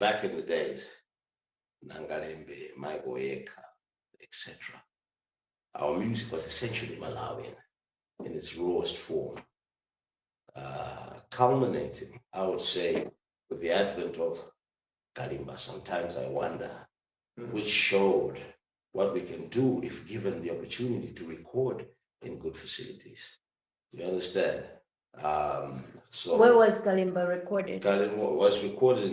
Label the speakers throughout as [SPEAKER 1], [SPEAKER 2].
[SPEAKER 1] back in the days, Nangalembe, Michael Eka, etc., our music was essentially Malawian in its rawest form, culminating, I would say, with the advent of Kalimba. Sometimes I wonder, which showed what we can do if given the opportunity to record in good facilities. You understand? So
[SPEAKER 2] where was Kalimba recorded?
[SPEAKER 1] Kalimba was recorded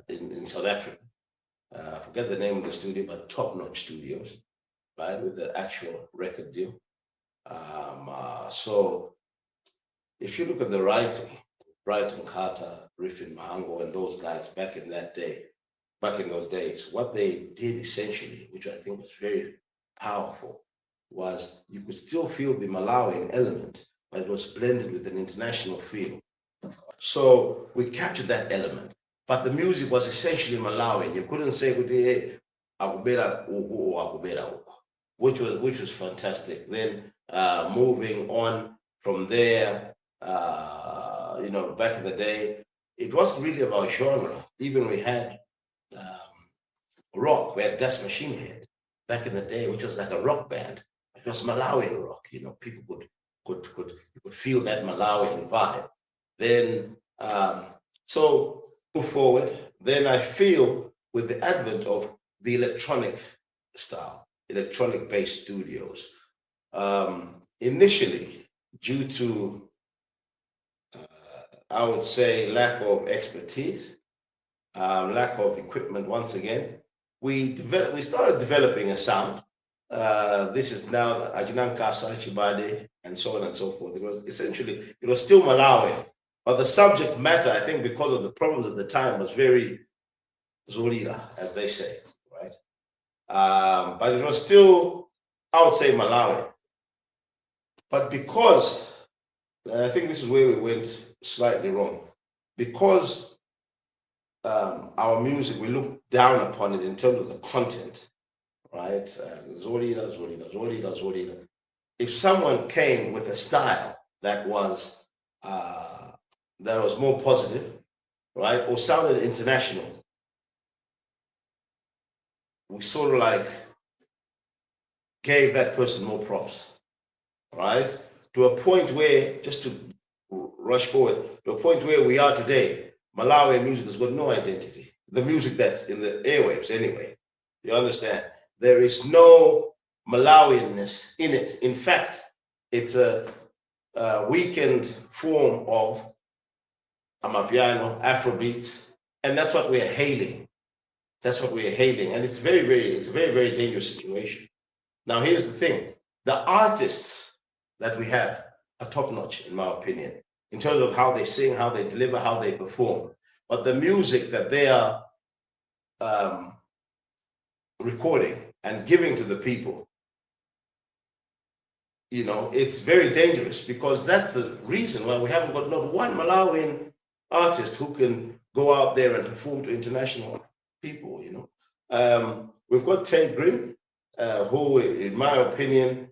[SPEAKER 1] in South Africa. I forget the name of the studio, but Top Notch Studios, right, with the actual record deal. So if you look at the writing, Brighton Carter, Griffin Mahango, and those guys back in those days, what they did essentially, which I think was very powerful, was you could still feel the Malawian element, but it was blended with an international feel. So we captured that element, but the music was essentially Malawian. You couldn't say, hey, akubera uku or akubera uku, which was fantastic. Then moving on from there, back in the day, it wasn't really about genre. Even we had rock. We had Dust Machine Head back in the day, which was like a rock band. It was Malawian rock. People could feel that Malawian vibe. Then so move forward. Then I feel with the advent of the electronic style, electronic-based studios, initially due to I would say lack of expertise, lack of equipment. Once again, we started developing a sound. This is now Ajinan Kasa, Chibade, and so on and so forth. It was still Malawian, but the subject matter, I think, because of the problems at the time, was very Zolila, as they say, right? But it was still, I would say, Malawian. But because, and I think this is where we went slightly wrong, because our music, we look down upon it in terms of the content, right? Zolila. If someone came with a style that was more positive, right, or sounded international, we sort of like gave that person more props, right? To a point where, just to rush forward, to a point where we are today, Malawian music has got no identity. The music that's in the airwaves anyway, you understand? There is no Malawianness in it. In fact, it's a weakened form of Amapiano, Afrobeats, and that's what we're hailing. That's what we're hailing. And it's a very, very dangerous situation. Now, here's the thing. The artists that we have are top-notch, in my opinion, in terms of how they sing, how they deliver, how they perform. But the music that they are recording and giving to the people, it's very dangerous, because that's the reason why we haven't got not one Malawian artist who can go out there and perform to international people, We've got Ted Green, who, in my opinion,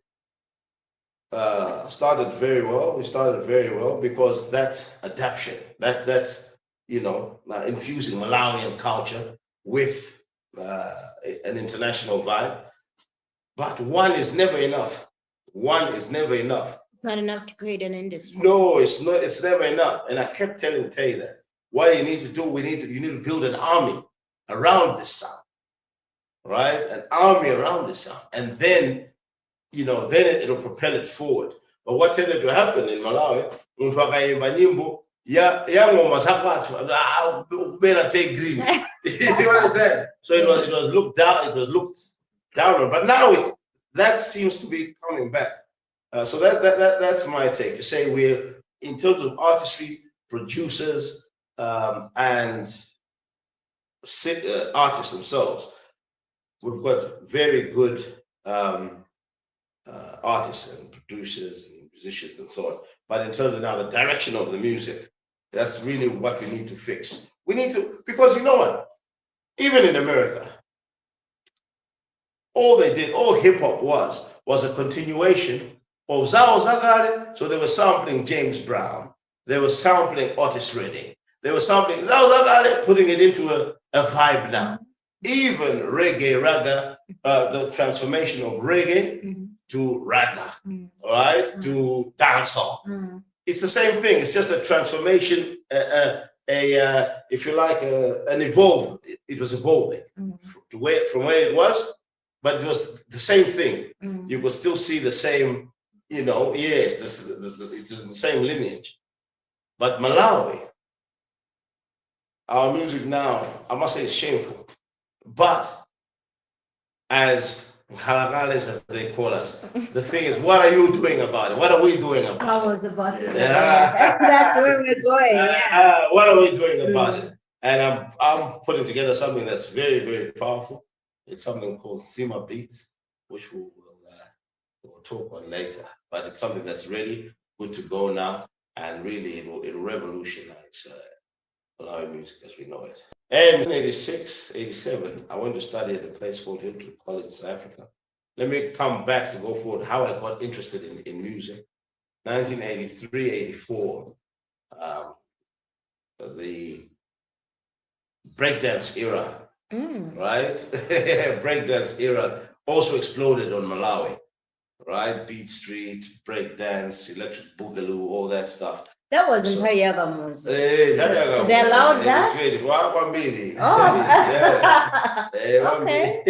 [SPEAKER 1] started very well. We started very well because that's adaptation. That's infusing Malawian culture with an international vibe. But one is never enough. One is never enough.
[SPEAKER 2] It's not enough to create an industry.
[SPEAKER 1] No, it's not. It's never enough. And I kept telling Tay that what you need to do, you need to build an army around this sound, right? An army around this sound, and then it'll propel it forward. But what tended to happen in Malawi, take green. You understand? So it was looked down. It was looked down on. But now that seems to be coming back. So that's my take, to say we're, in terms of artistry, producers, and artists themselves, we've got very good artists and producers and musicians and so on. But in terms of now the direction of the music, that's really what we need to fix. We need to, because you know what? Even in America, all hip hop was a continuation of Zao Zagare. So they were sampling James Brown, they were sampling Otis Redding, they were sampling Zao Zagare, putting it into a vibe now. Even reggae, raga, the transformation of reggae to raga, all right, to dancehall. It's the same thing. It's just a transformation, if you like, an evolve. It was evolving from where it was, but it was the same thing. You could still see the same, yes, it was the same lineage. But Malawi, our music now, I must say, is shameful. But as halagales, as they call us, the thing is, what are you doing about it? What are we doing about it?
[SPEAKER 2] I was about to. That's where we're going. Yeah.
[SPEAKER 1] What are we doing about it? And I'm putting together something that's very, very powerful. It's something called Sima Beats, which we'll talk on later. But it's something that's really good to go now, and really it'll revolutionize Malawi music as we know it. And in 86, 87, I went to study at a place called Hilton College, South Africa. Let me come back to go forward how I got interested in music. 1983, 84, the breakdance era, right? Breakdance era also exploded on Malawi, right? Beat Street, breakdance, electric boogaloo, all that stuff.
[SPEAKER 2] That wasn't Hayaga Muzo.
[SPEAKER 1] They
[SPEAKER 2] allowed that? Oh.
[SPEAKER 1] Okay.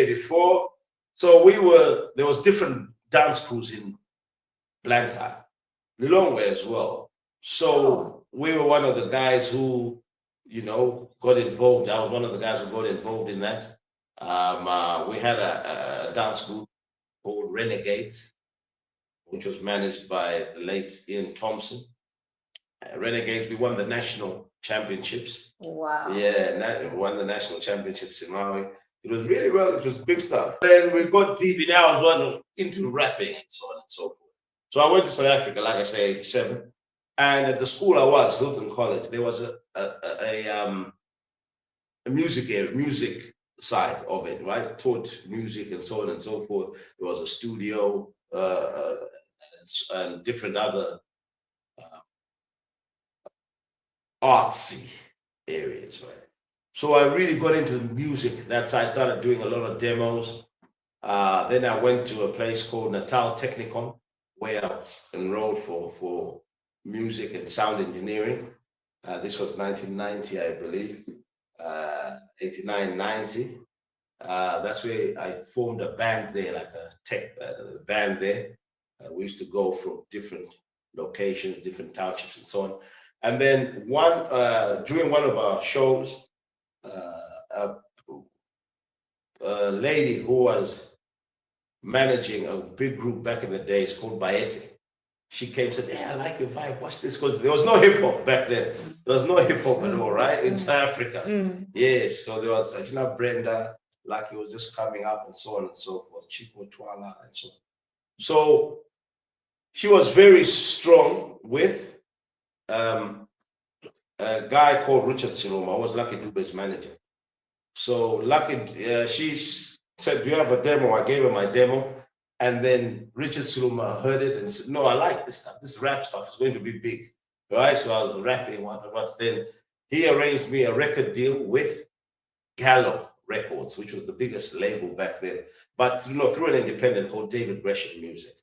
[SPEAKER 1] 84. So there was different dance crews in Blantyre, Lilongwe as well. So we were one of the guys who, got involved. I was one of the guys who got involved in that. We had a dance group called Renegades, which was managed by the late Ian Thompson. Renegades, we won the national championships.
[SPEAKER 2] Wow.
[SPEAKER 1] Yeah, we won the national championships in Malawi. It was really well, it was big stuff. Then we got deep in, I was into rapping and so on and so forth. So I went to South Africa, like I say, 87. And at the school I was, Hilton College, there was a music side of it, right? Taught music and so on and so forth. There was a studio and different other artsy areas, right? So I really got into music. That's I started doing a lot of demos. Then I went to a place called Natal Technicon, where I was enrolled for music and sound engineering. This was 1990, I believe, 89, 90. That's where I formed a band there, like a tech band there. We used to go from different locations, different townships and so on. And then during one of our shows, a lady who was managing a big group back in the days called Baete, she came and said, "Hey, I like your vibe, watch this," because there was no hip hop back then. There was no hip hop at all, right? In South Africa. Yes, so there was Brenda, like he was just coming up and so on and so forth, Chico Twala and so on. So she was very strong with a guy called Richard Siloma. I was Lucky Dube's manager. So Lucky, she said, "Do you have a demo?" I gave her my demo. And then Richard Siloma heard it and said, "No, I like this stuff. This rap stuff is going to be big." Right? So I was rapping, what. Then he arranged me a record deal with Gallo Records, which was the biggest label back then. But through an independent called David Gresham Music.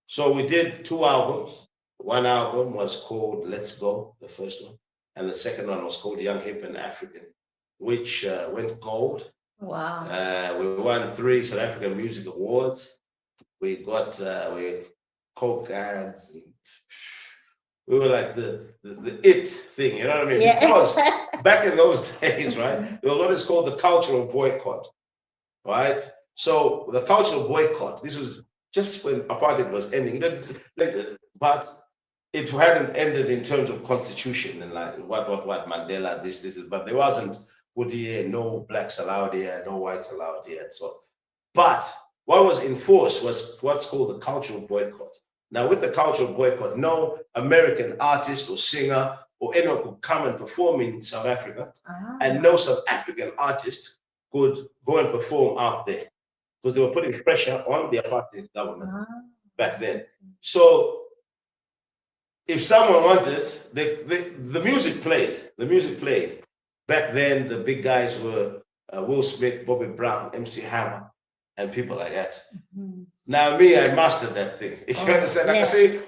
[SPEAKER 1] So we did 2 albums. One album was called Let's Go, the first one. And the second one was called Young, Hip and African, which went gold.
[SPEAKER 2] Wow.
[SPEAKER 1] We won 3 South African Music Awards. We got Coke ads, and we were like the it thing, you know what I mean?
[SPEAKER 2] Yeah.
[SPEAKER 1] Because back in those days, right, there was what is called the cultural boycott, right? So the cultural boycott, this was just when apartheid was ending, but it hadn't ended in terms of constitution and like what Mandela, this, but there wasn't no blacks allowed here, no whites allowed here, and so on. But what was enforced was what's called the cultural boycott. Now, with the cultural boycott, no American artist or singer or anyone could come and perform in South Africa, and no South African artist could go and perform out there because they were putting pressure on the apartheid government back then. So if someone wanted, the music played. The music played. Back then, the big guys were Will Smith, Bobby Brown, MC Hammer, and people like that.
[SPEAKER 2] Mhm.
[SPEAKER 1] Now, me, I mastered that thing. If you understand, like I say,
[SPEAKER 2] Yeah.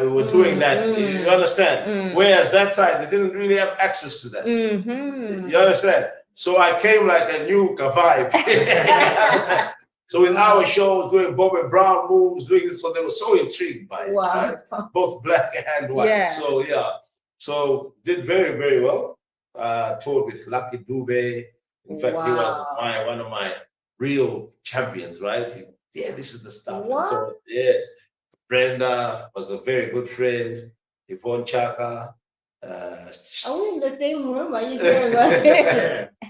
[SPEAKER 1] we were doing that. You understand? Whereas that side, they didn't really have access to that. You understand? So I came like a new vibe. So with our shows, doing Bobby Brown moves, doing this, so they were so intrigued by it, right? Both black and white.
[SPEAKER 2] Yeah.
[SPEAKER 1] So yeah, so did very, very well. Toured with Lucky Dube. In fact, he was one of my real champions, right? Yeah, this is the stuff. And so yes, Brenda was a very good friend. Yvonne Chaka.
[SPEAKER 2] Are we in the same room? Are you doing what?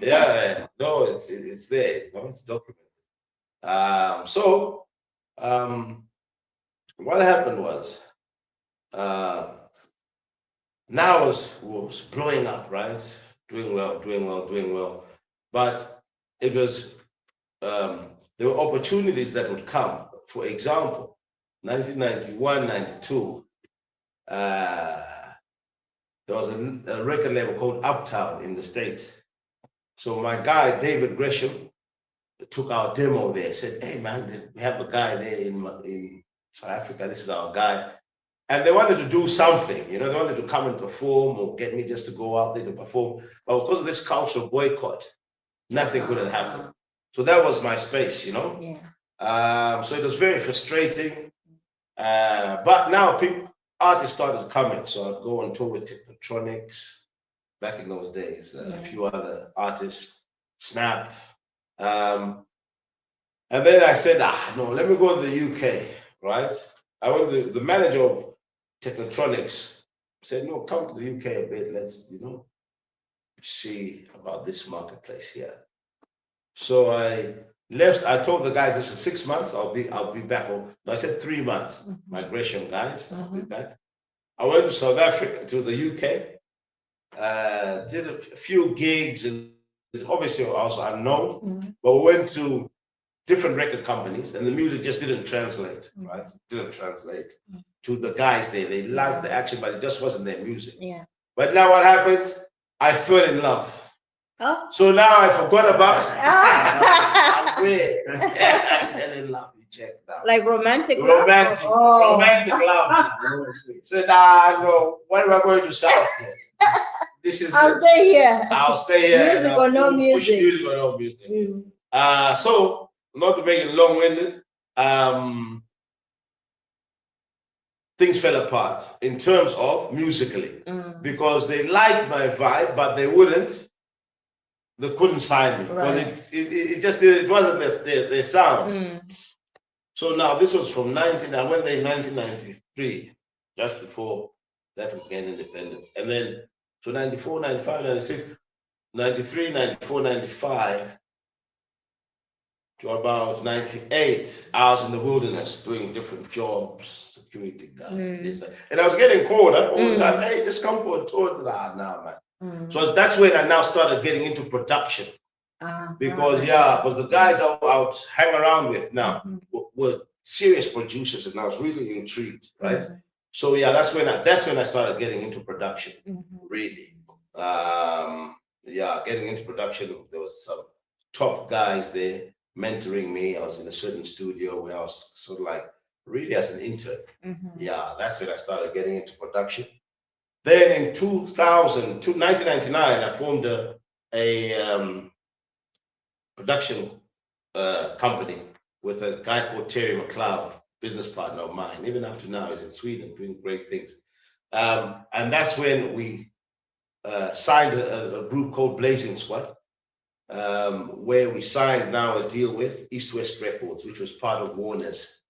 [SPEAKER 1] Yeah, no, it's there. You know, it's documented. What happened was, now was blowing up, right? Doing well. But it was, there were opportunities that would come. For example, 1991, 92, there was a record label called Uptown in the States. So my guy, David Gresham, took our demo there, said, hey man, we have a guy there in South Africa, this is our guy. And they wanted to do something, you know, they wanted to come and perform or get me just to go out there to perform. But because of this cultural boycott, nothing could have happened. So that was my space, you know.
[SPEAKER 2] Yeah.
[SPEAKER 1] So it was very frustrating. But now artists started coming. So I'd go on tour with Technotronics back in those days, a few other artists, Snap. And then I said, no, let me go to the UK, right? I went to the manager of Technotronics, said, no, come to the UK a bit. Let's, you know, see about this marketplace here. So I left. I told the guys, this is 6 months. I'll be back. No, I said 3 months. Migration guys, I'll be back. I went to South Africa, to the UK, did a few gigs, and obviously I was unknown, but we went to different record companies, and the music just didn't translate, right? Didn't translate to the guys there. They liked the action, but it just wasn't their music.
[SPEAKER 2] Yeah.
[SPEAKER 1] But now what happens? I fell in love.
[SPEAKER 2] Oh.
[SPEAKER 1] So now I forgot about it. I'm weird. I fell in love. You check now.
[SPEAKER 2] Like romantic love?
[SPEAKER 1] Romantic love. So now, no, what am I going to South for? This is
[SPEAKER 2] I'll stay here.
[SPEAKER 1] I'll stay here.
[SPEAKER 2] Music or no music.
[SPEAKER 1] Music or no music. So, not to make it long-winded, things fell apart in terms of musically, because they liked my vibe, but they couldn't sign me, because it wasn't their sound. So now this was from I went there in 1993, just before that we gained independence. And then, so 94, 95, 96, 93, 94, 95, to about 98, I was in the wilderness doing different jobs, security guard, this, that. And I was getting called all the time, hey, just come for a tour. Nah, man. So that's when I now started getting into production. Because the guys I would hang around with now were serious producers, and I was really intrigued, right? So that's when I started getting into production, really. Getting into production. There was some top guys there mentoring me. I was in a certain studio where I was sort of like really as an intern. That's when I started getting into production. Then in 1999, I formed a production company with a guy called Terry McLeod, business partner of mine. Even up to now, he's in Sweden doing great things. And that's when we signed a group called Blazing Squad, where we signed now a deal with East West Records, which was part of Warner's,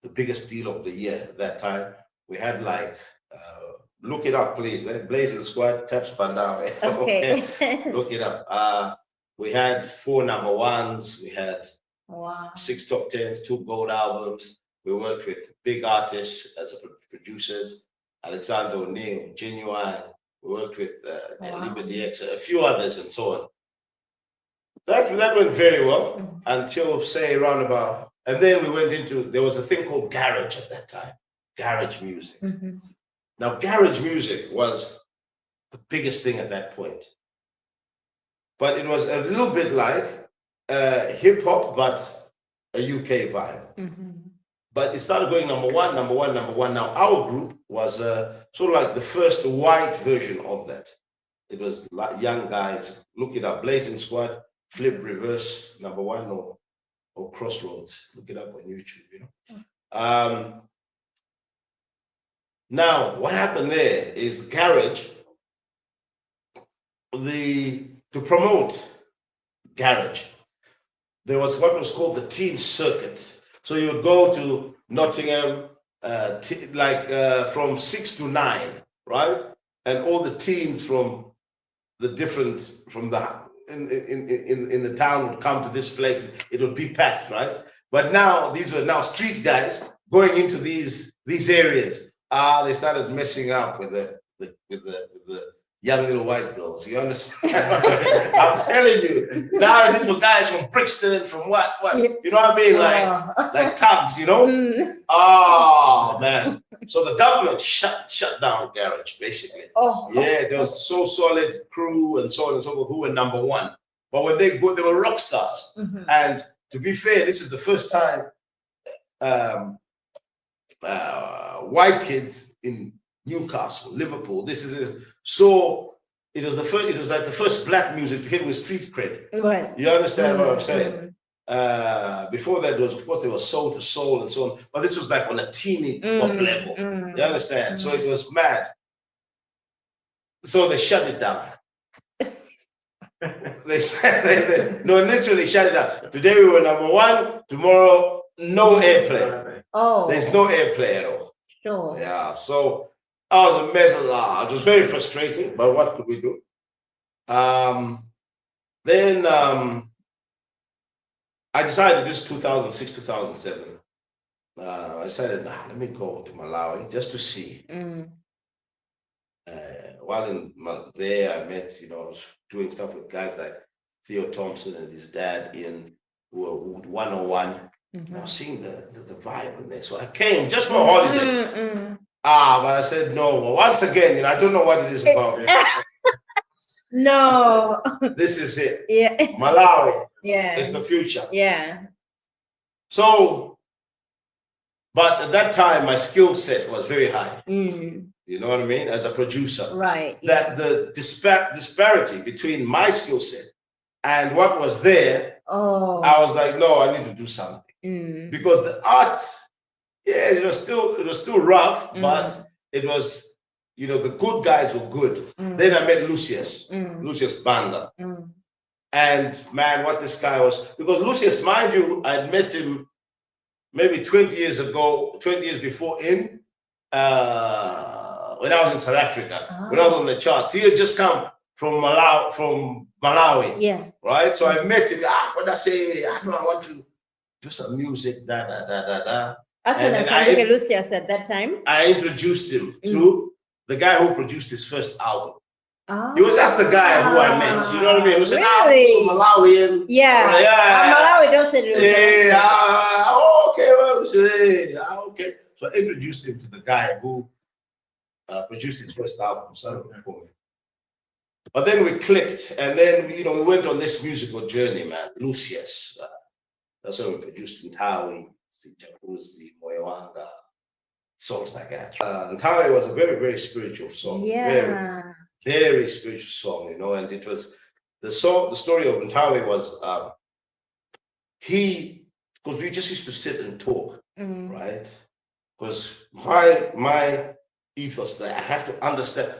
[SPEAKER 1] the biggest deal of the year at that time. We had like, look it up, please. Blazing Squad, TAPPS Bandar.
[SPEAKER 2] Okay.
[SPEAKER 1] Look it up. We had 4 number ones. We had 6 top 10s, 2 gold albums. We worked with big artists as producers, Alexander O'Neill, Genuine. We worked with Liberty X, a few others, and so on. That went very well until, say, around about, and then we went into, there was a thing called garage at that time. garage music. Now, garage music was the biggest thing at that point. But it was a little bit like hip hop, but a UK vibe. But it started going number one, number one, number one. Now, our group was sort of like the first white version of that. It was like young guys. Look it up. Blazing Squad, Flip Reverse, number one, or Crossroads. Look it up on YouTube, you know. Now, what happened there is garage, to promote garage, there was what was called the teen circuit. So you would go to Nottingham, from 6 to 9, right? And all the teens from the in the town would come to this place. It would be packed, right? But now these were now street guys going into these areas. They started messing up with the young little white girls. You understand? I'm telling you. Now these were guys from Brixton, from what? You know what I mean? Like thugs, you know? Oh man. So the government shut down garage, basically. Yeah, there was So Solid crew and so on and so forth who were number one. But when they were rock stars. And to be fair, this is the first time white kids in Newcastle, Liverpool. So it was like the first black music to hit with street cred. Right. You understand what I'm saying? Before that, of course, there was soul to soul and so on, but this was like on a teeny pop level. You understand? So it was mad. So they shut it down. They said no, literally shut it down. Today we were number one. Tomorrow, no airplay. There's no airplay at all. Sure. Yeah. So I was a mess. It was very frustrating, but what could we do? Then I decided, this is 2006, 2007. I decided, let me go to Malawi just to see. While there, I met, I was doing stuff with guys like Theo Thompson and his dad Ian, who were 101. I was seeing the vibe in there. So I came just for a holiday. But I said no. But once again, I don't know what it is about.
[SPEAKER 2] No.
[SPEAKER 1] This is it.
[SPEAKER 2] Yeah.
[SPEAKER 1] Malawi. Yeah. It's the future.
[SPEAKER 2] Yeah.
[SPEAKER 1] So, but at that time, my skill set was very high. You know what I mean? As a producer. Right. That the disparity between my skill set and what was there, I was like, no, I need to do something. Because the arts, it was still rough, but it was, the good guys were good. Then I met Lucius Banda. And man, what this guy was, because Lucius, mind you, I'd met him maybe 20 years before when I was in South Africa, when I was on the charts. He had just come from Malawi. Yeah. Right? So I met him. When I say, I want to do some music, da.
[SPEAKER 2] Actually, Lucius at that time.
[SPEAKER 1] I introduced him to the guy who produced his first album. He was just the guy who I met. You know what I mean? He was
[SPEAKER 2] really?
[SPEAKER 1] Malawian.
[SPEAKER 2] Yeah. Malawi don't say
[SPEAKER 1] okay. Well, okay. So I introduced him to the guy who produced his first album, Son of a Poet. But then we clicked, and then we went on this musical journey, man. Lucius. That's when we produced Ntawi, Sijakuzi, Moyawanga, songs like that. Ntawi was a very, very spiritual song. Yeah. Very, very spiritual song, and it was the story of Ntawi was because we just used to sit and talk, right? Because my ethos that I have to understand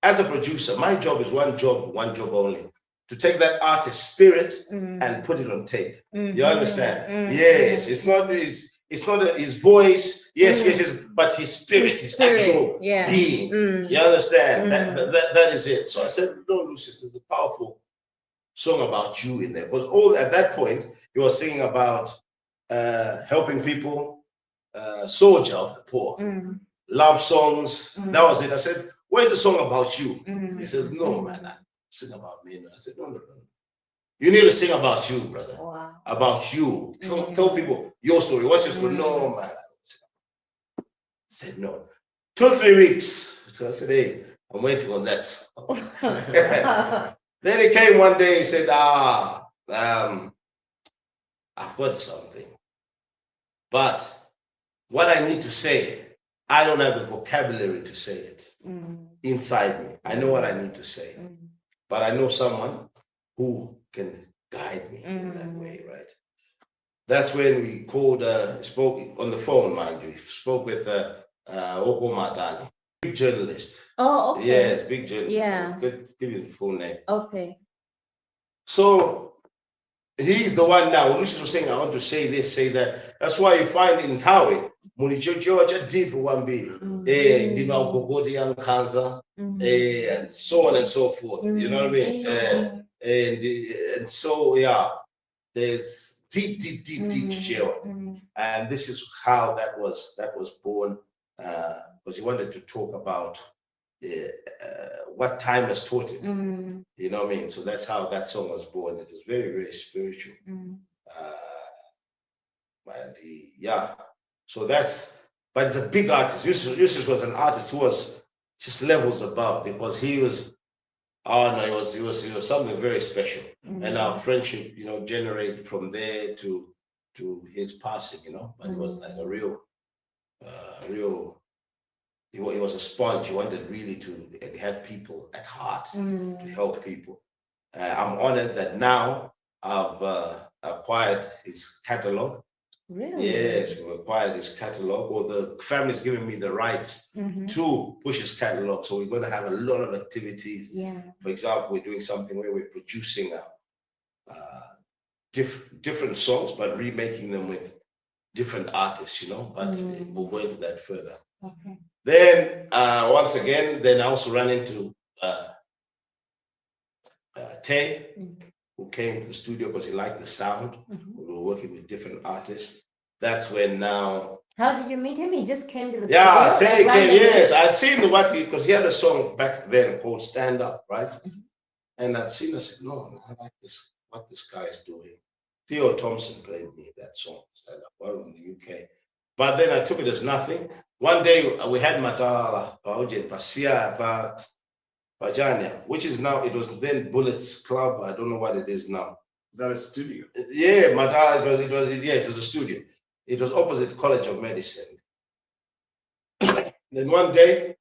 [SPEAKER 1] as a producer, my job is one job only. To take that artist's spirit and put it on tape. You understand? Yes, it's not his voice. Yes, but his spirit, his actual being. You understand? That is it. So I said, no, Lucius, there's a powerful song about you in there. Because at that point, he was singing about helping people, soldier of the poor, love songs. That was it. I said, where's the song about you? He says, no, man. Sing about me. I said, no. You need to sing about you, brother. Wow. About you. Tell people your story. What's your story? No, man. said, no. 2 or 3 weeks. So I said, hey, I'm waiting on that song. Then he came one day, he said, I've got something. But what I need to say, I don't have the vocabulary to say it inside me. I know what I need to say. But I know someone who can guide me in that way, right? That's when we called, spoke on the phone, mind you, spoke with Oko Matani, big journalist.
[SPEAKER 2] Oh, okay.
[SPEAKER 1] Yes, big journalist.
[SPEAKER 2] Yeah.
[SPEAKER 1] Give you the full name.
[SPEAKER 2] Okay.
[SPEAKER 1] So he's the one now. Lucius was saying, I want to say this, say that. That's why you find in Tawi, Munichocho, deep one be, Dino Gogodi and Kanza, and so on and so forth. You know what I mean? And so, yeah, there's deep Chichewa. And this is how that was born, because he wanted to talk about what time has taught him. You know what I mean? So that's how that song was born. It was very, very spiritual. And yeah. So that's, but it's a big artist. Yusuf was an artist who was just levels above, because he was, oh no, he was something very special. And our friendship, you know, generated from there to his passing, you know. But it was like a real, he was a sponge. He wanted really to have people at heart, to help people. I'm honored that now I've acquired his catalog.
[SPEAKER 2] Really?
[SPEAKER 1] Yes, we acquired his catalog, or the family's given me the rights to push his catalog. So we're going to have a lot of activities.
[SPEAKER 2] Yeah.
[SPEAKER 1] For example, we're doing something where we're producing different songs, but remaking them with different artists, you know. But we'll go into that further.
[SPEAKER 2] Okay.
[SPEAKER 1] Then once again, then I also ran into Tay, who came to the studio because he liked the sound. We were working with different artists. That's when now.
[SPEAKER 2] How did you meet him? He just came to the
[SPEAKER 1] studio?
[SPEAKER 2] studio?
[SPEAKER 1] Yeah, Tay came, yes. I'd seen what because he had a song back then called Stand Up, right? And I'd seen, I said, no, I like this, what this guy is doing. Theo Thompson played me that song, Stand Up, well, in the UK. But then I took it as nothing. One day we had Matala, Pasia, Pajania, which is now, it was then Bullets Club. I don't know what it is now.
[SPEAKER 3] Is that a studio?
[SPEAKER 1] Yeah, Matala, it was a studio. It was opposite College of Medicine. Then one day,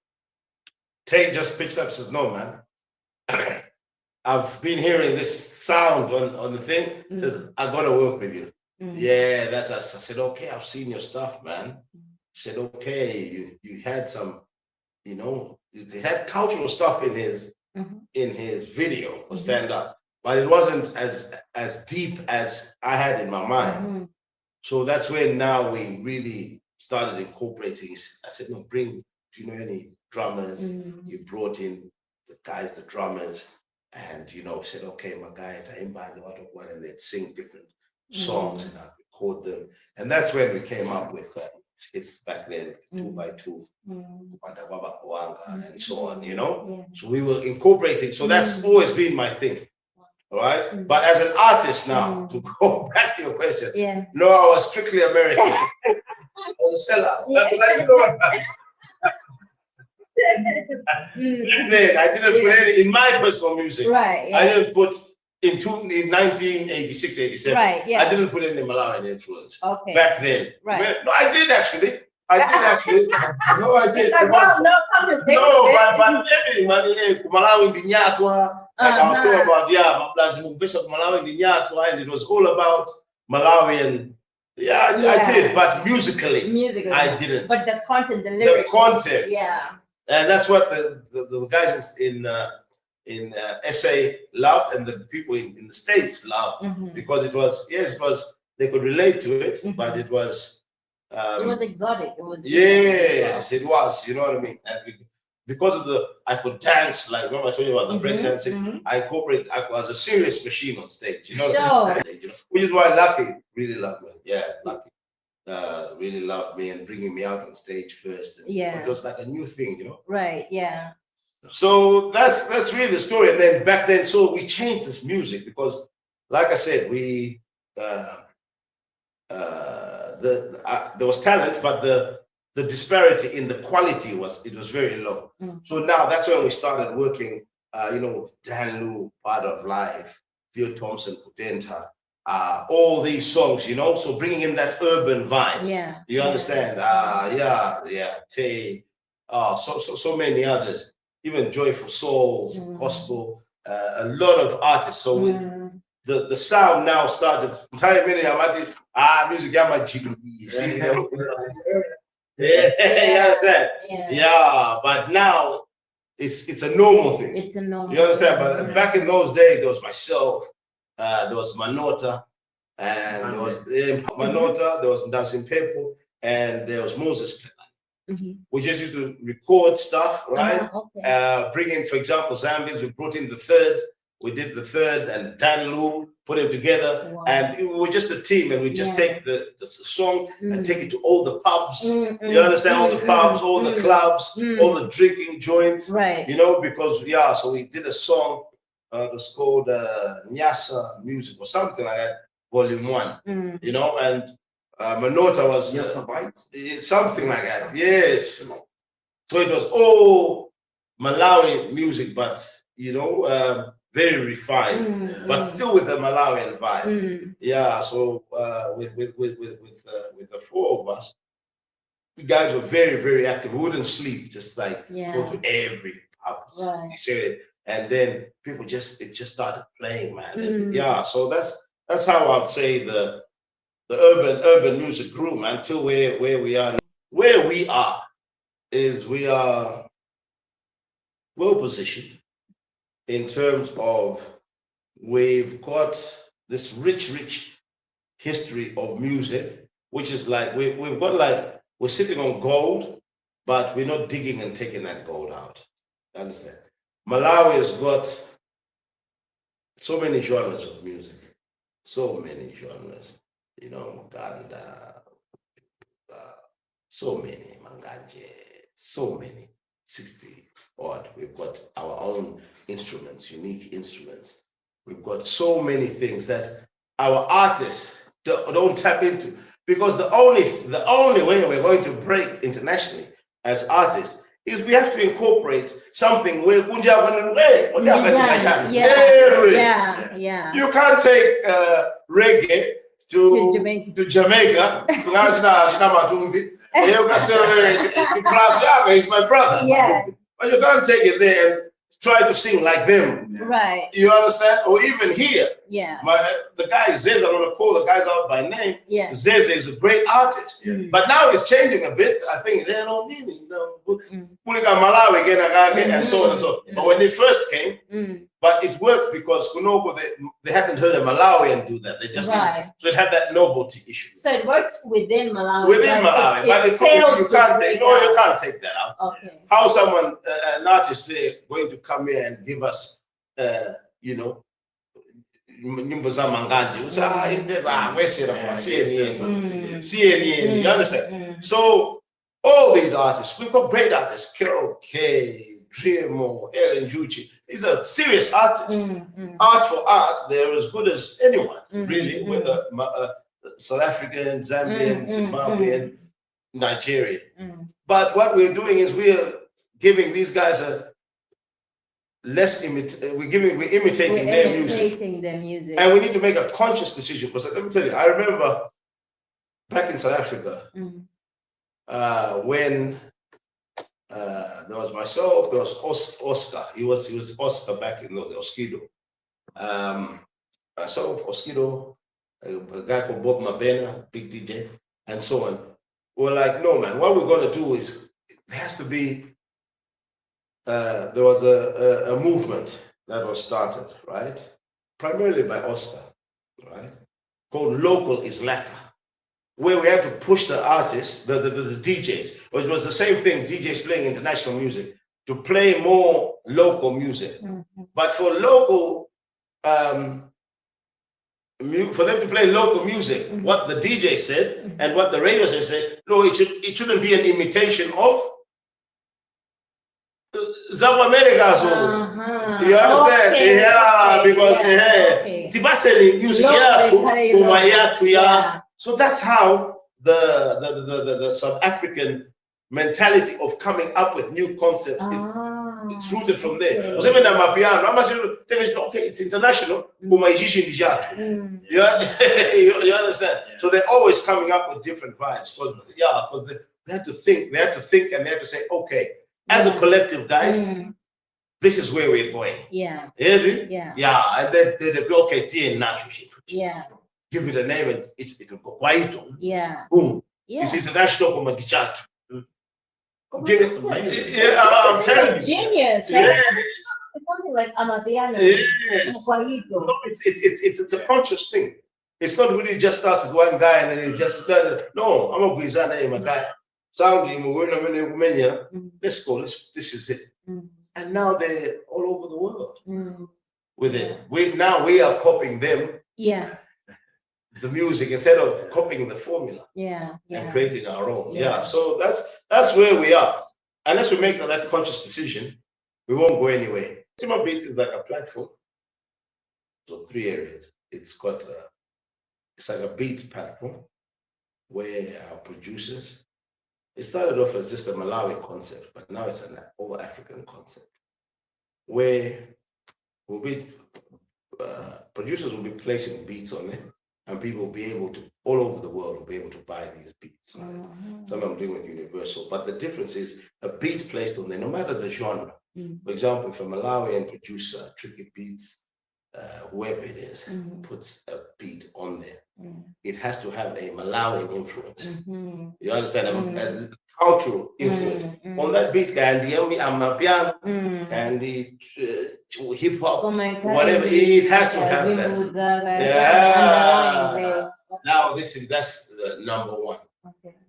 [SPEAKER 1] Tate just pitched up and says, no, man, I've been hearing this sound on the thing. Says, I got to work with you. Yeah, that's us. I said, okay, I've seen your stuff, man. Said, okay, you had some, you know, they had cultural stuff in his video for Stand Up, but it wasn't as deep as I had in my mind. So that's when now we really started incorporating. I said, no, do you know any drummers? You brought in the guys, the drummers, and you know, said, okay, my guy, and they'd sing different songs and I'd record them. And that's when we came up with it's back then 2x2, and so on, you know. So we were incorporating. So that's always been my thing. All right. But as an artist now, to go back to your question, no, I was strictly American. I was a sellout. That's what I know. Then I didn't put any in my personal music.
[SPEAKER 2] Right.
[SPEAKER 1] I didn't put in 1986, 87.
[SPEAKER 2] Right. Yeah.
[SPEAKER 1] I didn't put any Malawian influence.
[SPEAKER 2] Okay.
[SPEAKER 1] Back then.
[SPEAKER 2] Right.
[SPEAKER 1] No, I did actually. No, I did.
[SPEAKER 2] It's like, well, no conversation.
[SPEAKER 1] No, but every Malawi Dinyatwa. Like I was talking about, Malawi Dinyatwa, and it was all about Malawian. Yeah, I did, but musically, I didn't.
[SPEAKER 2] But the content, the lyrics.
[SPEAKER 1] The content.
[SPEAKER 2] Yeah.
[SPEAKER 1] And that's what the guys in SA loved, and the people in the States loved, because it was, they could relate to it, but it was
[SPEAKER 2] exotic. It was
[SPEAKER 1] yes, it was, you know what I mean? And because of I could dance, like remember I told you about the break dancing, I was a serious machine on stage, you know, which is why Lucky really loved me. Yeah, Lucky really loved me and bringing me out on stage first. And it was like a new thing, you know.
[SPEAKER 2] Right. Yeah.
[SPEAKER 1] So that's really the story. And then back then, so we changed this music because, like I said, there was talent, but the the disparity in the quality was very low. So now that's when we started working, you know, Dan Lu, Part of Life, Theo Thompson, Putenta, all these songs, you know, so bringing in that urban vibe.
[SPEAKER 2] Yeah.
[SPEAKER 1] You understand? Tay, so many others, even Joyful Souls, gospel, a lot of artists. So the sound now started. Music, you understand? Yeah, but now it's a normal thing.
[SPEAKER 2] It's a normal.
[SPEAKER 1] You understand? But back in those days, there was myself, there was Manota, and there was Manota, there was Dancing People, and there was Moses. We just used to record stuff, right? Bring in, for example, Zambians. We brought in the third. We did the third, and Dan Lu put them together, and we were just a team, and we just take the song and take it to all the pubs. You understand? All the pubs, all the clubs, all the drinking joints.
[SPEAKER 2] Right.
[SPEAKER 1] You know, because so we did a song. It was called Nyasa Music or something like that, Volume 1. You know, and Manota was something like that. Yes. So it was all Malawi music, but you know, very refined, but still with the Malawian vibe. Yeah. So with the four of us, the guys were very, very active. We wouldn't sleep, just like go to every pub, and then people it just started playing, man. Yeah. So that's how I'd say the urban music grew, man, till where we are. Where we are is we are well positioned in terms of we've got this rich history of music, which is like we've got like we're sitting on gold, but we're not digging and taking that gold out. Understand? Malawi has got so many genres of music, so many genres. You know, Ganda, so many, Manganje, so many, 60 odd. We've got our own instruments, unique instruments. We've got so many things that our artists don't tap into, because the only way we're going to break internationally as artists is we have to incorporate something where you can't take reggae to Jamaica. He's my brother.
[SPEAKER 2] Yeah.
[SPEAKER 1] But you can't take it there and try to sing like them.
[SPEAKER 2] Right.
[SPEAKER 1] You understand? Or even here.
[SPEAKER 2] Yeah.
[SPEAKER 1] The guy Zez, I want to call the guys out by name.
[SPEAKER 2] Yeah.
[SPEAKER 1] Zez is a great artist. But now it's changing a bit. I think they don't need it. Malawi again, and so on and so on. But when they first came, but it worked because Kunoko, they hadn't heard a Malawian do that. They just so it had that novelty issue.
[SPEAKER 2] So it worked within Malawi.
[SPEAKER 1] Within Malawi, but you can't take that out.
[SPEAKER 2] Okay.
[SPEAKER 1] How someone, an artist, there going to come here and give us, you know, nyimbo za Manganje. You understand? So all these artists, we've got great artists, Carol K, Dremo, Ellen Juchi. These are serious artists. Art for art, they're as good as anyone, really, whether South African, Zambian, Zimbabwean, Nigerian. But what we're doing is we're giving these guys a we're imitating their music. And we need to make a conscious decision, because let me tell you, I remember back in South Africa, when there was myself, there was Oscar. He was Oscar back in those days, Oskido. Myself, Oskido, a guy called Bob Mabena, big DJ, and so on. We're like, no, man, what we're going to do is, there has to be, there was a movement that was started, right? Primarily by Oscar, right? Called Local is Lacquer, where we had to push the artists, the DJs, which was the same thing, DJs playing international music, to play more local music. But for local, for them to play local music, what the DJ said and what the radio said, no, it shouldn't be an imitation of Zama America's. You understand? Because Tibaseli music to. So that's how the South African mentality of coming up with new concepts. It's rooted from there. Okay, it's international. You understand? So they're always coming up with different vibes. Because they have to think. They have to think, and they have to say, okay, as a collective, guys, this is where we're going.
[SPEAKER 2] Yeah.
[SPEAKER 1] And then they go, okay, give it a name, and it will go quiet. Boom. It's international from a discharge.
[SPEAKER 2] I'm telling you. Genius, right? It's something like Amapiano.
[SPEAKER 1] It's a conscious thing. It's not really just starts with one guy and then it just no, I'm a Guizana, my guy. Sounding, let's go, this is it. And now they're all over the world with it. We are copying them. The music instead of copying the formula. And creating our own. So that's where we are. Unless we make that conscious decision, we won't go anywhere. Sima Beats is like a platform. So 3 areas. It's like a beat platform where our producers, it started off as just a Malawi concept, but now it's an all African concept where we'll be producers will be placing beats on it, and people will be able to, all over the world, will be able to buy these beats. Some I'm doing with Universal, but the difference is a beat placed on there, no matter the genre. For example, if a Malawian producer, Tricky Beats, whoever it is, puts a beat on there, it has to have a Malawian influence. You understand? A cultural influence on that beat. And the Amapiano and the hip hop, whatever, it has to have that. Now that's number one.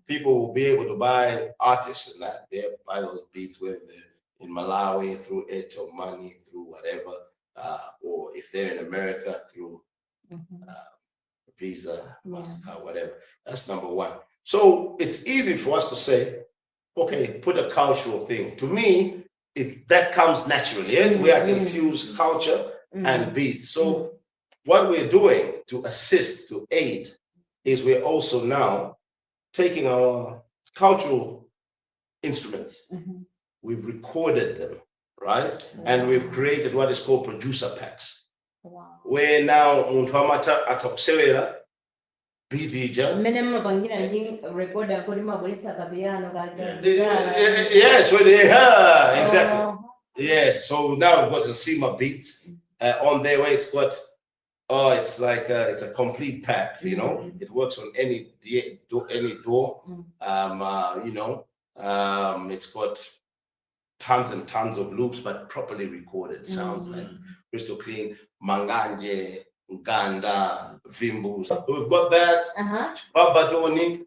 [SPEAKER 1] People will be able to buy artists and that they buy those beats, whether they're in Malawi through Airtel Money, through whatever, or if they're in America through Visa, MasterCard, whatever. That's number one. So it's easy for us to say, okay, put a cultural thing. To me, that comes naturally. We are infuse culture and beats. So what we're doing to assist, to aid, is we're also now taking our cultural instruments. We've recorded them, right? And we've created what is called producer packs. Where now Muntwamata atakusewera BDJ. Yes, where they exactly. Yes, so now we've got the Sima beats on their way. It's got it's like it's a complete pack, you know. It works on any door. It's got tons and tons of loops, but properly recorded. Sounds like crystal clean. Manganje, Ganda, Vimbus. We've got that. Babadoni,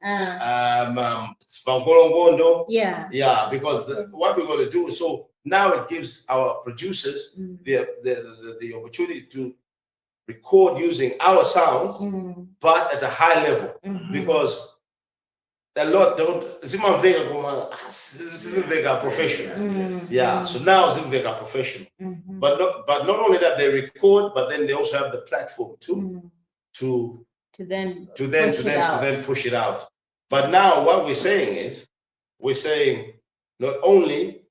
[SPEAKER 1] Spangolongondo. Yeah, because what we're going to do, so now it gives our producers the opportunity to record using our sounds, but at a high level, because a lot don't. This isn't Vega professional. So now it's Vega professional. But not only that, they record, but then they also have the platform to then push it out. But now what we're saying is, not only,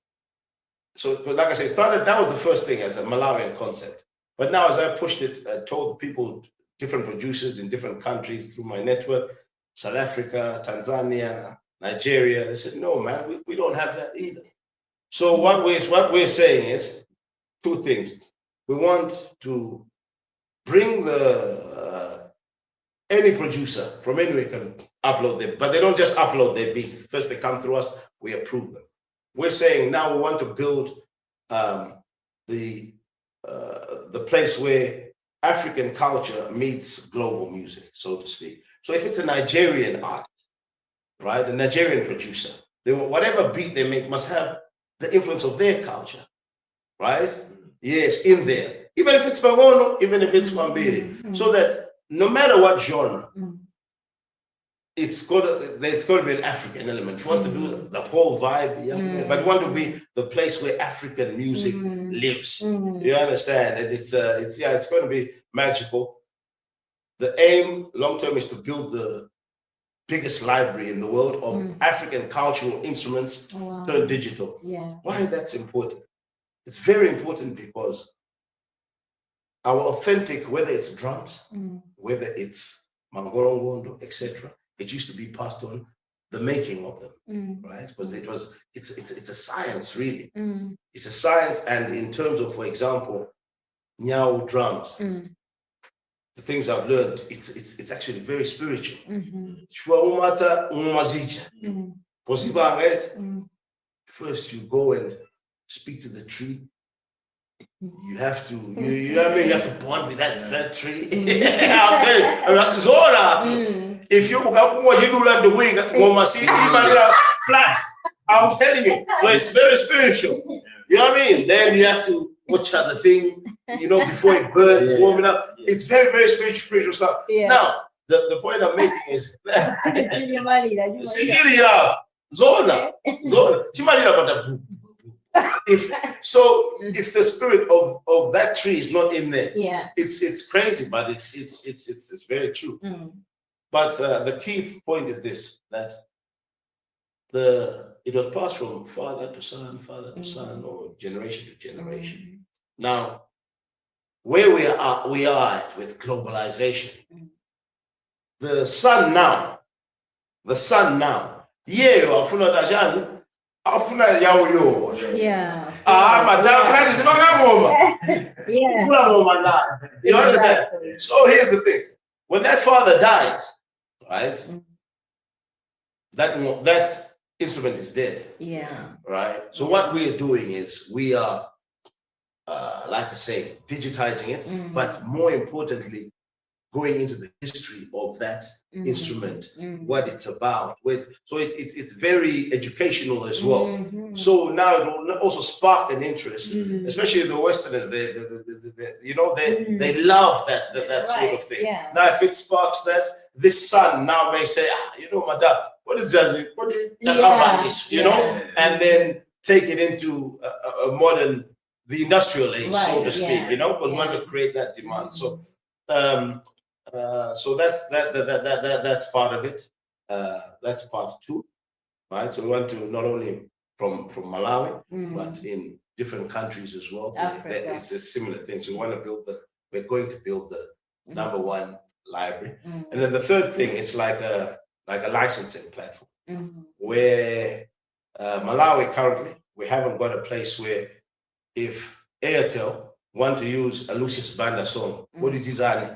[SPEAKER 1] so like I said, that was the first thing as a Malawian concept. But now as I pushed it, I told people, different producers in different countries through my network, South Africa, Tanzania, Nigeria, they said, no, man, we don't have that either. So what we're saying is 2 things. We want to bring any producer from anywhere can upload them, but they don't just upload their beats. First they come through us, we approve them. We're saying now we want to build the place where African culture meets global music, so to speak. So if it's a Nigerian artist, right, a Nigerian producer, whatever beat they make must have the influence of their culture, right? Yes, in there. Even if it's Fangono, even if it's Mambiri. So that no matter what genre, there's got to be an African element. If you want to do the whole vibe, but want to be the place where African music lives. You understand? And it's going to be magical. The aim long term is to build biggest library in the world of African cultural instruments turned digital.
[SPEAKER 2] Yeah.
[SPEAKER 1] Why that's important? It's very important because our authentic, whether it's drums, whether it's mangolongondo, etc., it used to be passed on, the making of them, right? Because it's a science, really. It's a science, and in terms of, for example, nyao drums, the things I've learned, it's actually very spiritual. First, you go and speak to the tree. You have to, you know what I mean? You have to bond with that tree. I'm telling you, Zola, if you do like the wing, flats. I'm telling you, so it's very spiritual. You know what I mean? Then you have to watch out the thing, you know, before it burns, warm it up. It's very, very spiritual stuff. Now, the point I'm making is Zola. If the spirit of that tree is not in there, it's crazy, but it's very true. But the key point is this: that it was passed from father to son, or generation to generation. Now, where we are at with globalization, the son now, afuna yawo you understand? So here's the thing: when that father dies, right, that instrument is dead. Right. So what we are doing is we are, like I say, digitizing it, but more importantly, going into the history of that instrument, what it's about. So it's very educational as well. So now it will also spark an interest, especially the Westerners. They love that sort of thing. Now, if it sparks that, this son now may say, you know, madam, what is jazz? What is that? You know, and then take it into a modern, the industrial age, so to speak. You know, but we want to create that demand. So. So that's part of it. That's part two, right? So we want to not only from Malawi, but in different countries as well. It's a similar thing. So we want to we're going to build the number one library, and then the third thing, it's like a licensing platform where Malawi currently we haven't got a place where if Airtel want to use a Lucius Banda song, what did you do?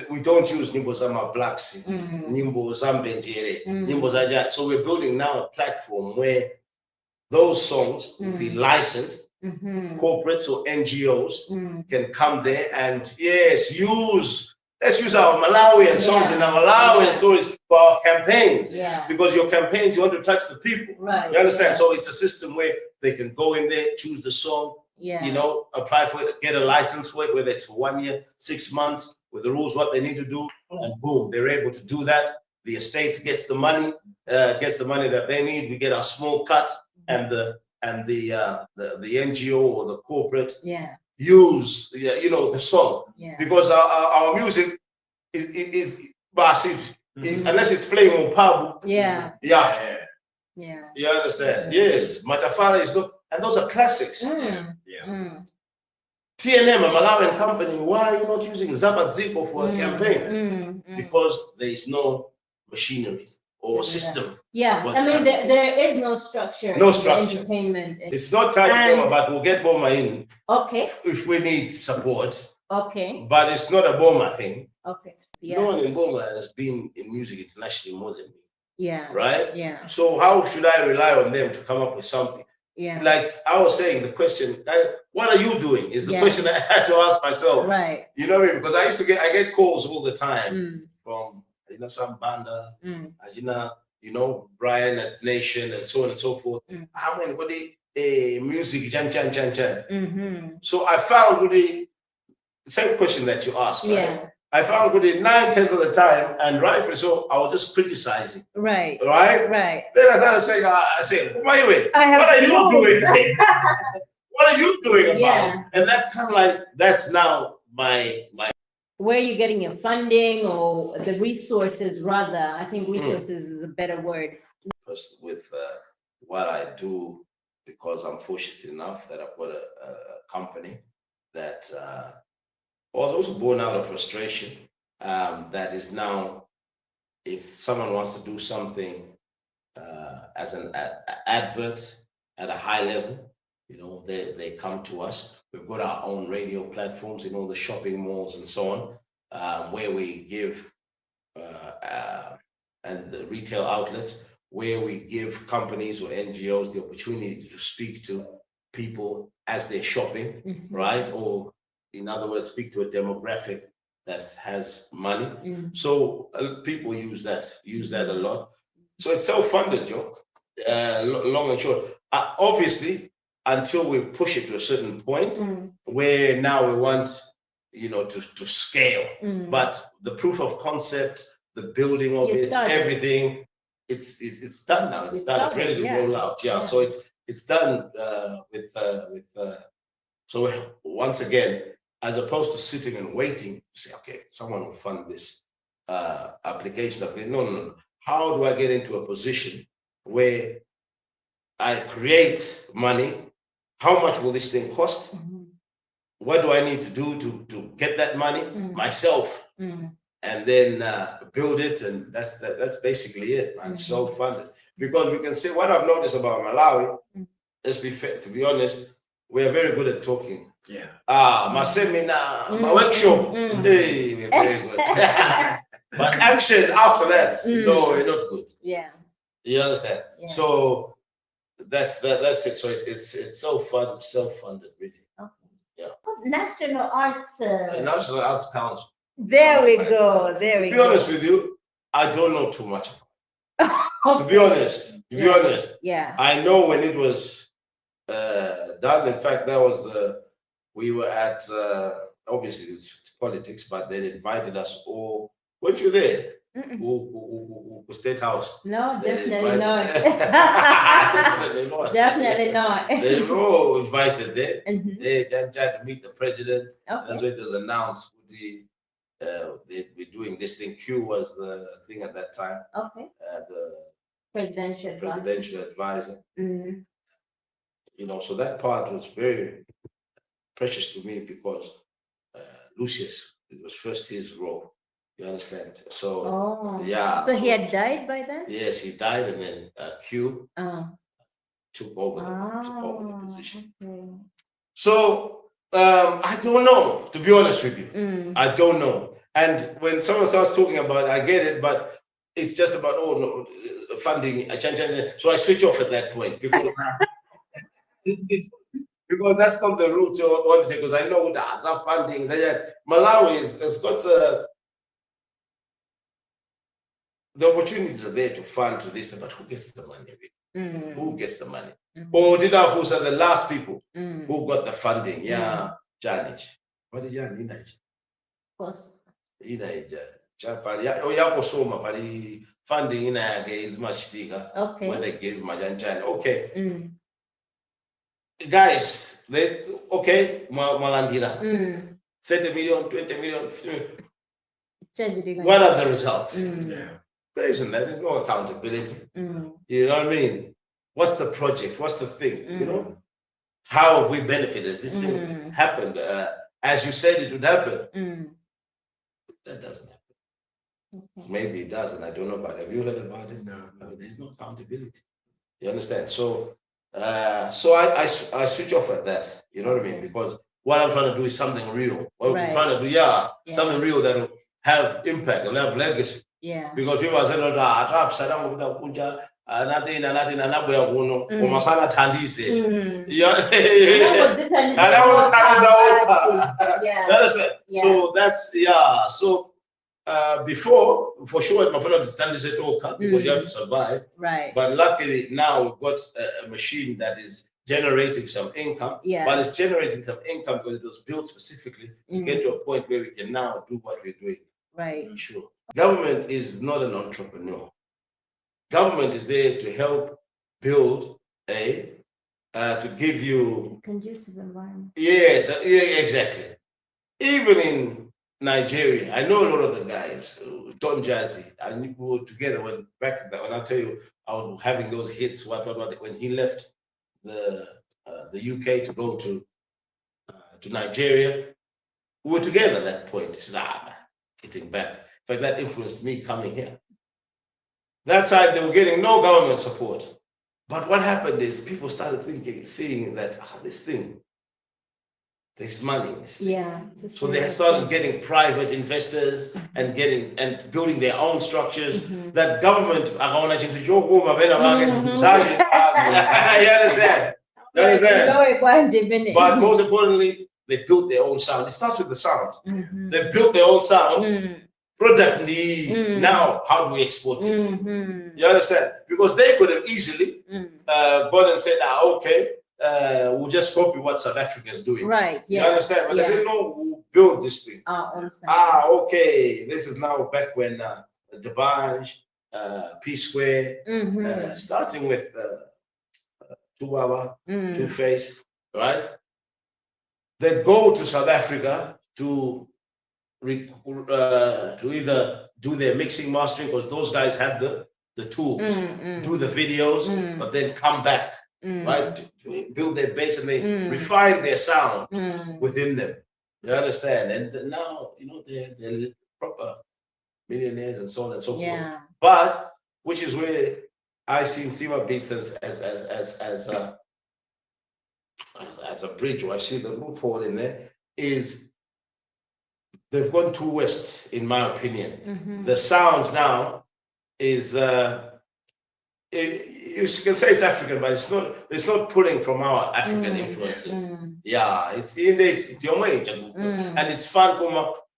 [SPEAKER 1] We don't use nyimbo za blacks, nyimbo za Mbenjere, nyimbo za. So we're building now a platform where those songs will be licensed, corporates or NGOs can come there and let's use our Malawian songs and our Malawian stories for our campaigns. Because your campaigns, you want to touch the people. You understand? So it's a system where they can go in there, choose the song, you know, apply for it, get a license for it, whether it's for 1 year, 6 months, with the rules, what they need to do, and boom, they're able to do that. The estate gets the money that they need. We get our small cut, and the NGO or the corporate use the song, because our music is massive. Unless it's playing on pub. You understand? Yes, Matafara is not, and those are classics. TNM, a Malawian company, why are you not using Zabadziko for a campaign? Because there is no machinery or system.
[SPEAKER 2] I mean, there is no structure.
[SPEAKER 1] No structure.
[SPEAKER 2] Entertainment.
[SPEAKER 1] It's not time Boma, but we'll get Boma in.
[SPEAKER 2] Okay.
[SPEAKER 1] If we need support.
[SPEAKER 2] Okay.
[SPEAKER 1] But it's not a Boma thing.
[SPEAKER 2] Okay.
[SPEAKER 1] No one in Boma has been in music internationally more than me. Right? So how should I rely on them to come up with something? Like I was saying, the question, what are you doing? Is the question I had to ask myself.
[SPEAKER 2] Right.
[SPEAKER 1] You know what I mean? Because I get calls all the time from some banda, Brian at Nation and so on and so forth. How many music chan. So I found the same question that you asked, right? I found 9/10 of the time, and rightfully so, I was just criticizing. Right. Then I started saying, what are you doing? What are you doing about? And that's kind of like, that's now my
[SPEAKER 2] where are you getting your funding or the resources rather? I think resources is a better word.
[SPEAKER 1] First, with what I do, because I'm fortunate enough that I've got a company that was also born out of frustration. That is now, if someone wants to do something as an advert at a high level, you know, they come to us. We've got our own radio platforms in all the shopping malls and so on, where we give and the retail outlets, where we give companies or NGOs the opportunity to speak to people as they're shopping, right? Or in other words, speak to a demographic that has money. So people use that a lot. So it's self-funded, Joe. Long and short. Obviously, until we push it to a certain point where now we want, you know, to scale. But the proof of concept, the building of it, everything, it's done now. It's done. It's ready to roll out. Yeah. So it's done with. So once again, as opposed to sitting and waiting to say, okay, someone will fund this application. No. How do I get into a position where I create money? How much will this thing cost? What do I need to do to get that money myself? And then build it, and that's basically it, man. Self-funded. Because we can say, what I've noticed about Malawi, let's be fair, to be honest, we are very good at talking. Yeah. My seminar, my workshop, hey, we're very good. But action after that, no, we're not good.
[SPEAKER 2] Yeah.
[SPEAKER 1] You understand? Yeah. So that's it. So it's self-funded, really. Okay. Yeah.
[SPEAKER 2] National Arts.
[SPEAKER 1] National Arts Council.
[SPEAKER 2] There we go. There we go.
[SPEAKER 1] To be honest with you, I don't know too much. Okay. To be honest,
[SPEAKER 2] yeah.
[SPEAKER 1] I know when it was done. In fact, that was we were at obviously it's politics, but they invited us all. Weren't you there? Who State House?
[SPEAKER 2] No, definitely not.
[SPEAKER 1] Definitely not.
[SPEAKER 2] Definitely not.
[SPEAKER 1] They were all invited there. They tried to meet the president. Okay. That's when it was announced. We're doing this thing. Q was the thing at that time.
[SPEAKER 2] Okay.
[SPEAKER 1] The
[SPEAKER 2] presidential
[SPEAKER 1] advisor. You know, so that part was very precious to me because Lucius, it was first his role. You understand? So yeah.
[SPEAKER 2] So he had died by then?
[SPEAKER 1] Yes, he died, and then Q took over the position. Okay. So I don't know, to be honest with you. I don't know. And when someone starts talking about it, I get it, but it's just about funding. So I switch off at that point because because that's not the route you want to take. Because I know that funding. Malawi has got the opportunities are there to fund to this, but who gets the money? Who gets the money? Or did I who are the last people who got the funding? Yeah, Janish. What did Janish?
[SPEAKER 2] Of course.
[SPEAKER 1] Funding is much bigger.
[SPEAKER 2] Okay.
[SPEAKER 1] When they give Majanjan. Okay. Guys, Malandira. 30 million, 20 million, 50 million. What are the results? Yeah. There isn't that. There's no accountability. You know what I mean? What's the project? What's the thing? You know? How have we benefited? This thing happened as you said it would happen. That doesn't happen. Okay. Maybe it does, and I don't know about it. Have you heard about it? No. There's no accountability. You understand? So I switch off at that. You know what I mean? Because what I'm trying to do is something real. What I'm trying to do, something real that will have impact and have legacy.
[SPEAKER 2] Yeah.
[SPEAKER 1] Because people are saying, no, TAPPS, I don't know kunja, nothing, umasana tandise. Yeah. So that's So before, for sure, my fellow standards at all because you have to survive.
[SPEAKER 2] Right.
[SPEAKER 1] But luckily now we've got a machine that is generating some income. Yeah. But it's generating some income because it was built specifically to get to a point where we can now do what we're doing.
[SPEAKER 2] Right.
[SPEAKER 1] Sure. Government is not an entrepreneur. Government is there to help build to give you
[SPEAKER 2] a conducive environment.
[SPEAKER 1] Yes, exactly. Even in Nigeria. I know a lot of the guys, Don Jazzy. And we were together when I tell you, I was having those hits. What when he left the UK to go to Nigeria, we were together at that point. He said, getting back. In fact, that influenced me coming here. That side, they were getting no government support. But what happened is people started seeing that this thing, there's money in this thing.
[SPEAKER 2] Yeah.
[SPEAKER 1] So they started getting private investors and building their own structures. That government, you understand? You understand? But most importantly, they built their own sound. It starts with the sound. They built their own sound. Product need. Now, how do we export it? You understand? Because they could have easily gone and said, okay, we'll just copy what South Africa is doing. Right. Yeah. You understand? But they said, no, we'll build this thing. Okay. This is now back when the Banj, P Square, starting with Tuwawa, Two-Face, right? They go to South Africa to either do their mixing mastering, because those guys had the tools, do the videos, but then come back, right? Build their base and they refine their sound within them. You understand? And now, they're proper millionaires and so on and so forth. But which is where I see Nsima Beats as a bridge, or I see the loophole in there, is they've gone too west, in my opinion. The sound now is you can say it's African, but it's not pulling from our African influences. Yeah, it's in this and it's fun.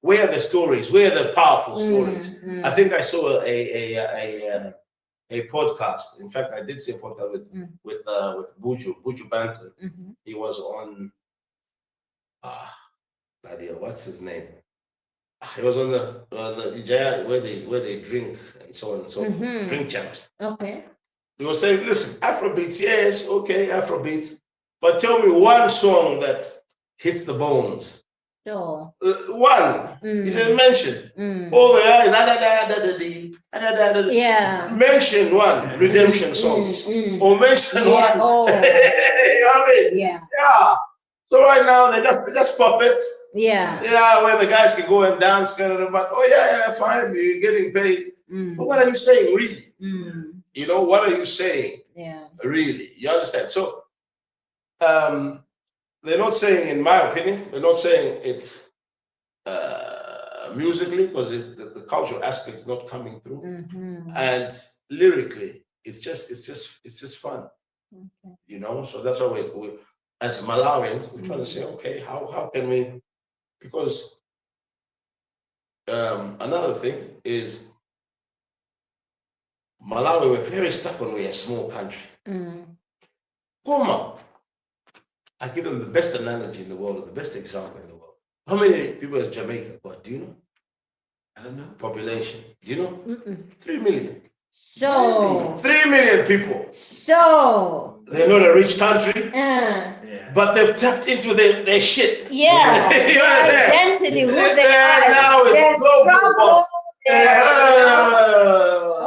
[SPEAKER 1] Where are the stories? Where are the powerful stories? I think I saw a podcast. In fact, I did see a podcast with Buju Banton. He was on what's his name? He was on the where they drink and so on and so forth. Drink champs. Okay. He was saying, listen, Afrobeats, yes, okay, Afrobeats, but tell me one song that hits the bones. Sure. One. He didn't mention. Yeah. Mention one redemption songs. Or mention one. Oh. You know what I mean? Yeah. Yeah. So right now they just puppets. Yeah. Yeah, where the guys can go and dance, kind of. But fine, you're getting paid. But what are you saying, really? What are you saying? Yeah. Really, you understand? So, they're not saying, in my opinion, they're not saying it's musically, because the cultural aspect is not coming through, and lyrically, it's just fun. Okay. So that's why we as Malawians, we're trying to say, okay, how can we? Because another thing is, Malawi, we're very stuck when we're a small country. Goma, I give them the best analogy in the world, or the best example in the world. How many people is Jamaica got? Do you know? I don't know. Population. Do you know? 3 million. Sure. 3 million people. Sure. They're not a rich country, but they've tapped into their shit. Yeah. You understand? Identity, who they are. Now it's global.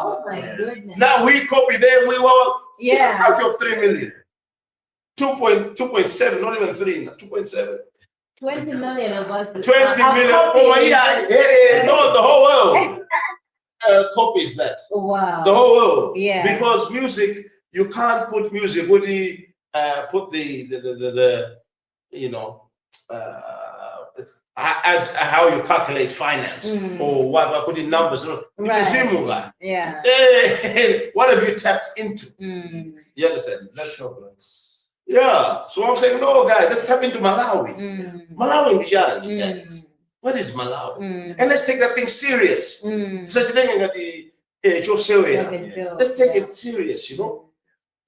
[SPEAKER 1] Oh my goodness. Now we copy them. We were it's a country of 3 million. 2.7, not even 3, 2.7. 20 million of us. 20 million. Oh yeah. No, the whole world copies that. Wow. The whole world. Yeah. Because music, you can't put music with put the as how you calculate finance or what put in numbers. Right. Yeah. What have you tapped into? You understand? That's no good. Yeah. So I'm saying, no, guys, let's tap into Malawi. Malawi, what is Malawi? And let's take that thing serious. Such a thing that let's take it serious,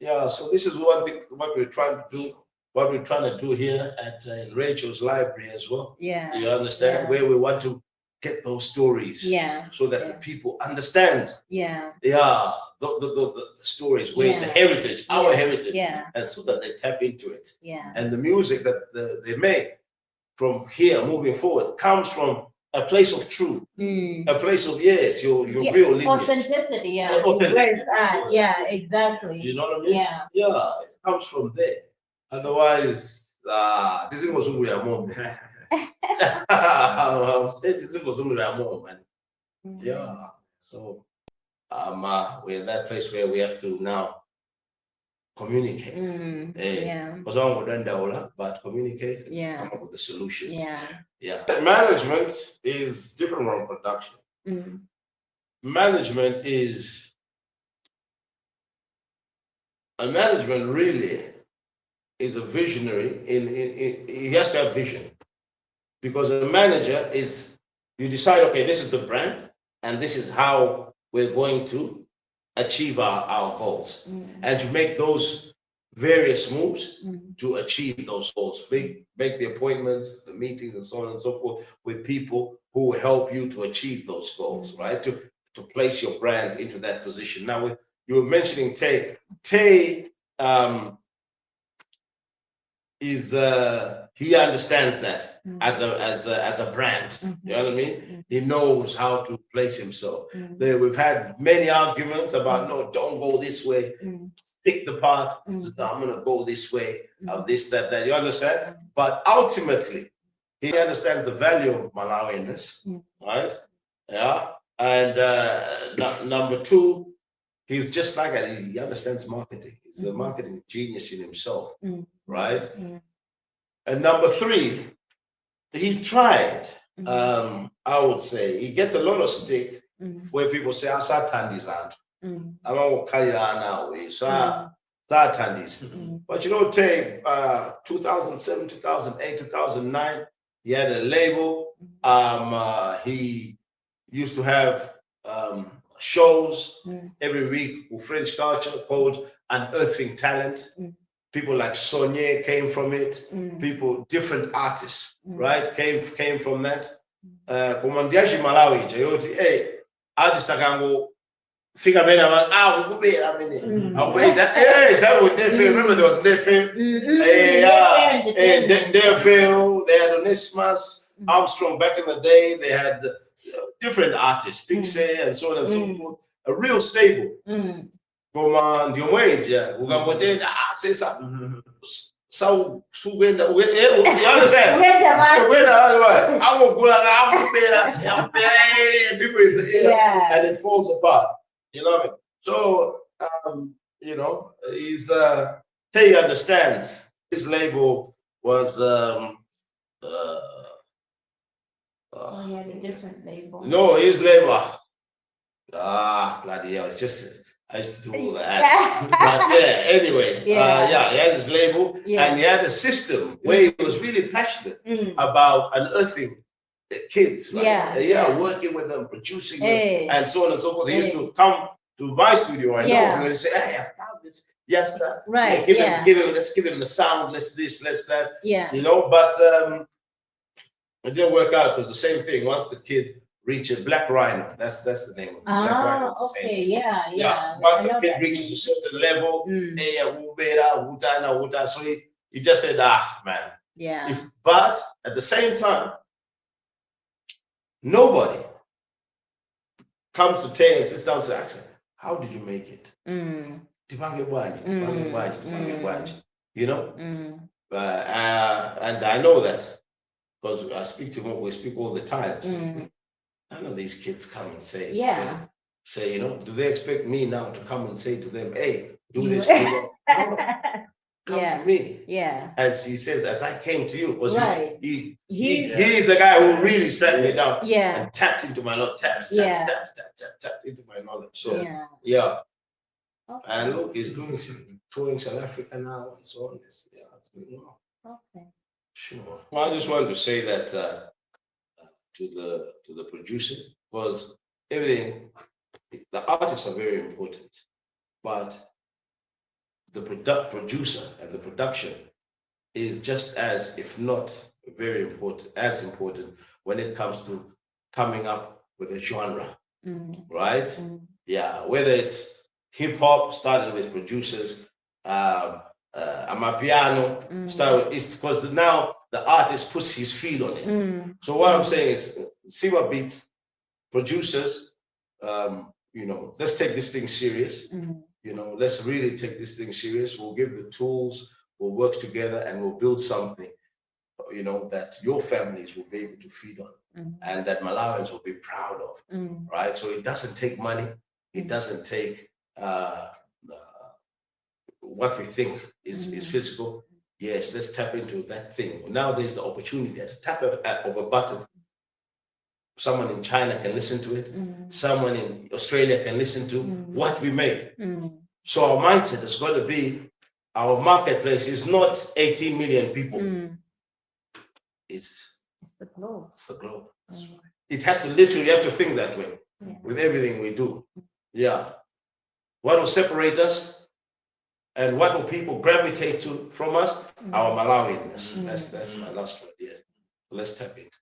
[SPEAKER 1] Yeah. So this is one thing what we're trying to do. What we're trying to do here at Rachel's library as well. Yeah. You understand? Where we want to get those stories. Yeah. So that the people understand. Yeah. Yeah. The stories, where the heritage, our heritage. Yeah. And so that they tap into it. Yeah. And the music that they make from here moving forward comes from a place of truth, a place of yes, your real lineage.
[SPEAKER 2] Authenticity, yeah.
[SPEAKER 1] Authentic.
[SPEAKER 2] Yeah, exactly.
[SPEAKER 1] You know what I mean?
[SPEAKER 2] Yeah.
[SPEAKER 1] Yeah, it comes from there. Otherwise, this is what we are more. This is what we are more, man. Yeah. So we're in that place where we have to now communicate.
[SPEAKER 2] Yeah.
[SPEAKER 1] But communicate and
[SPEAKER 2] Yeah.
[SPEAKER 1] come up with the solutions.
[SPEAKER 2] Yeah.
[SPEAKER 1] Yeah. Management is different from production. Management is a management really is a visionary he has to have vision, because a manager is you decide, okay, this is the brand and this is how we're going to achieve our goals, and to make those various moves to achieve those goals, make the appointments, the meetings, and so on and so forth with people who will help you to achieve those goals, right? To place your brand into that position. Now, you were mentioning Tay. Tay is he understands that as a brand. You know what I mean? He knows how to place himself. We've had many arguments about no, don't go this way, stick the path. I'm gonna go this way, this, that. You understand? But ultimately, he understands the value of Malawianness, right? Yeah. And number two, he's just like that. He understands marketing. He's a marketing genius in himself, right? And number three, he's tried. I would say he gets a lot of stick where people say, "Asa tandis and I'm gonna carry that now." So tandis. But you know, take 2007, 2008, 2009, he had a label. He used to have shows every week with French culture called Unearthing Talent. People like Sonye came from it. People, different artists, right, came from that. Kumandiaji Malawi, Jayoti, hey, artist akango figure mena ukubera mene. Yes, that was Nefe. Remember there was Nefe. Nefe, they had Onesimus Armstrong back in the day. They had different artists, Pixie and so on and so forth. A real stable. Goma ndio mweja ukamwendea sasa so sugenda you understand sugenda amugula amubera people in the air and it falls apart, you know what I mean? So you know, he understands his label was
[SPEAKER 2] he had a different label.
[SPEAKER 1] No, his label bloody hell, it's just I used to do all that. But yeah, anyway, he had his label and he had a system where he was really passionate about unearthing kids, right? Working with them, producing them, and so on and so forth. He used to come to my studio, I know, and they'd say, "Hey, I found this youngster.
[SPEAKER 2] Right.
[SPEAKER 1] Let's give him the sound, let's this, let's that." You know, but it didn't work out because the same thing. Once the kid reaches Black Rhino, that's the name of it. Black Rhino.
[SPEAKER 2] Okay, yeah.
[SPEAKER 1] Once the kid reaches a certain level, so he just said, man.
[SPEAKER 2] Yeah.
[SPEAKER 1] But at the same time, nobody comes to Tay and sits down and says, "How did you make it?" You know? And I know that because I speak to him, we speak all the time. None of these kids come and say, you know, do they expect me now to come and say to them, "Hey, do this, do that"? No. Come to me. As he says, as I came to you, was he's the guy who really sat me down and tapped into my knowledge, tapped into my knowledge. So okay. And look, he's touring South Africa now and so on. It's going well.
[SPEAKER 2] Okay.
[SPEAKER 1] Sure. Well, I just wanted to say that to the producer, was everything. The artists are very important, but the producer and the production is just as, if not very important, as important when it comes to coming up with a genre, right? Yeah, whether it's hip hop started with producers, Amapiano. It's because now the artist puts his feel on it. So what I'm saying is, Siwa Beats, producers, let's take this thing serious. Let's really take this thing serious. We'll give the tools, we'll work together, and we'll build something, that your families will be able to feed on, and that Malawians will be proud of, right? So it doesn't take money. It doesn't take what we think is physical. Yes, let's tap into that thing. Now there's the opportunity to tap of a button. Someone in China can listen to it. Someone in Australia can listen to what we make. So our mindset is going to be, our marketplace is not 18 million people. It's the globe. It's the globe. It has to literally, you have to think that way with everything we do. Yeah. What will separate us and what will people gravitate to from us? Our Malawianness. That's my last idea. Let's tap it.